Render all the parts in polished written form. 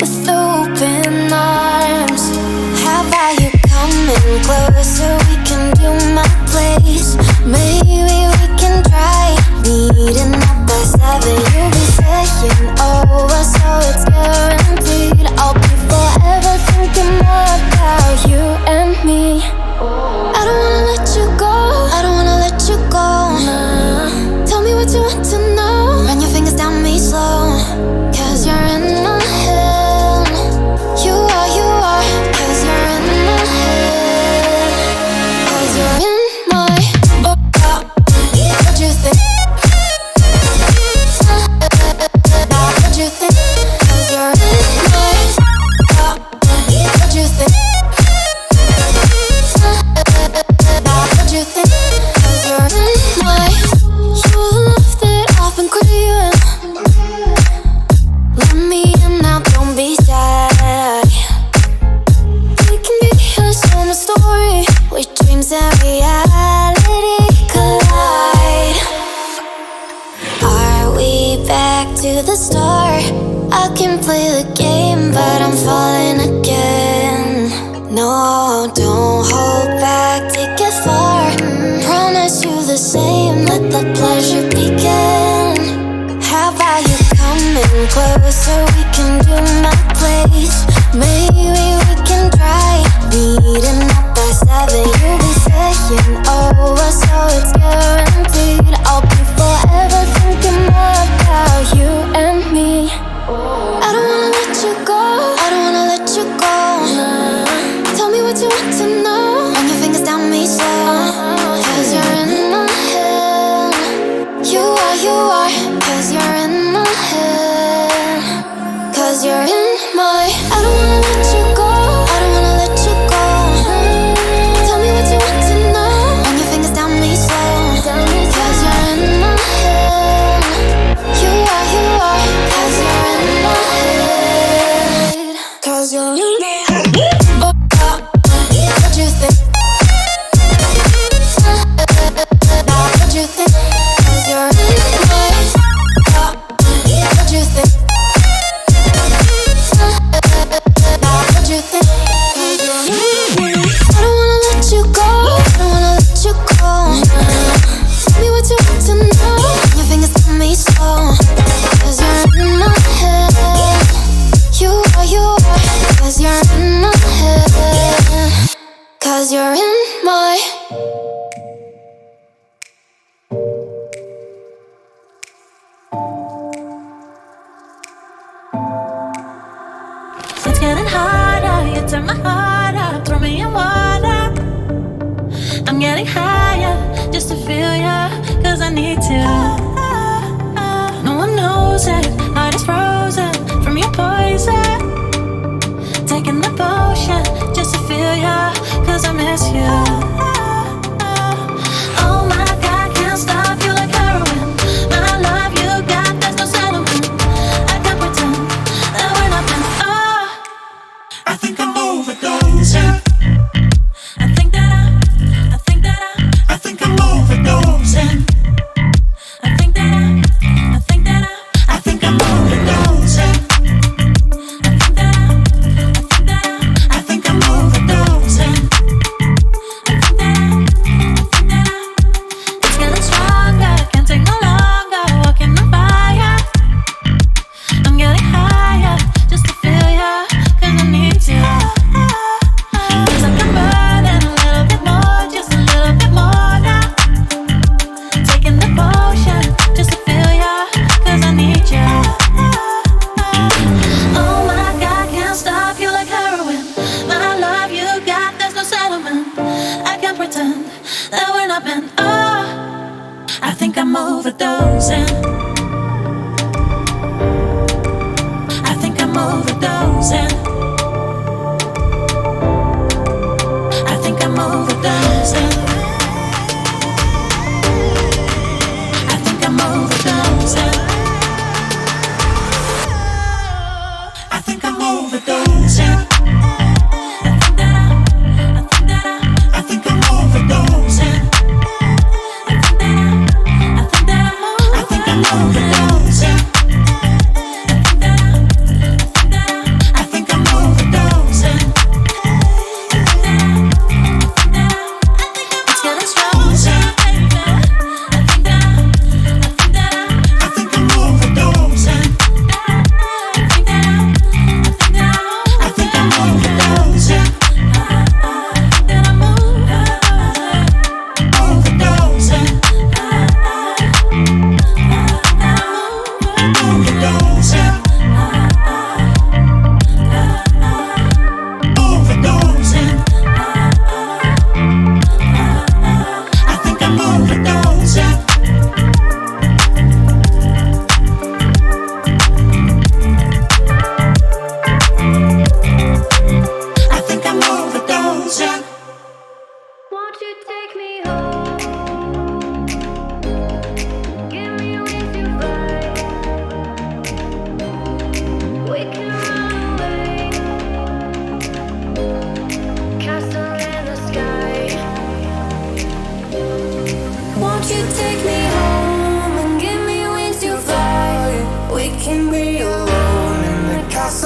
with open arms. How about you coming closer? We can do my place. Maybe we can try meeting up by 7. You'll be saying over, so it's guaranteed. I'll be forever thinking more about you and me. I don't wanna let you go. I don't wanna let you go. Nah. Tell me what you want to know. Run your fingers down me slow. 'Cause you're in my head. You are. 'Cause you're in my head. 'Cause you're in my. What you think? What you think? 'Cause you're in my. What you think? What you think? 'Cause you're in my. You're the love that I've been craving. Let me in now, don't be shy. We can be here, so my story. Where dreams and reality collide. Are we back to the start? I can play the game, but I'm falling again. No, don't hold back, take it far. Promise you the same, let the pleasure begin. How about you coming closer? We can do my place. Maybe we can try meeting up by 7. You'll be saying over, so it's guaranteed. I'll be forever thinking more about you and me. I don't wanna let you go. I don't wanna let you go. Tell me what you want to know. Run your fingers down me slow. 'Cause you're in my head. You are. 'Cause you're in my head. 'Cause you're in my. I don't wanna let you go. I don't wanna let you go. Tell me what you want to know. Run your fingers down me slow. 'Cause you're in my head. You are. 'Cause you're in my head. 'Cause you're in my head. What you think? What you think? 'Cause you're in my. What you think? What you think? 'Cause you're in my. I don't wanna let you go. I don't wanna let you go. Tell me what you want to know. Your fingers on me slow. 'Cause you're in my head. You are. 'Cause you're in my head. 'Cause you're in my. It's getting harder, you turn my heart up, throw me in water. I'm getting higher, just to feel ya, 'cause I need to. No one knows it, heart is frozen from your poison. Taking the potion, just to feel ya, 'cause I miss you. Oh my God, can't stop you like heroin. My love you got, there's no settlement. I can't pretend that we're nothing. Oh, I think I'm overdosing. I think that I think I'm overdosing. I think that I think I'm overdosing. I think I'm overdosing. it's getting stronger, can't take no longer, walking on fire. I'm getting higher, just to feel ya, 'cause I need you. Feels like I'm burning a little bit more, just a little bit more now. Taking the potion, just to feel ya, 'cause I need you. Oh my God, can't stop you like heroin. My love you got, there's no settlement. I can't pretend that we're not meant. Oh, I think I'm overdosing. I think I'm overdosing. I think I'm overdosing. I think I'm overdosing. I think I'm overdosing. I think I'm overdosing. I think I'm overdosing.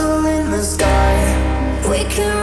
castle in the sky. We can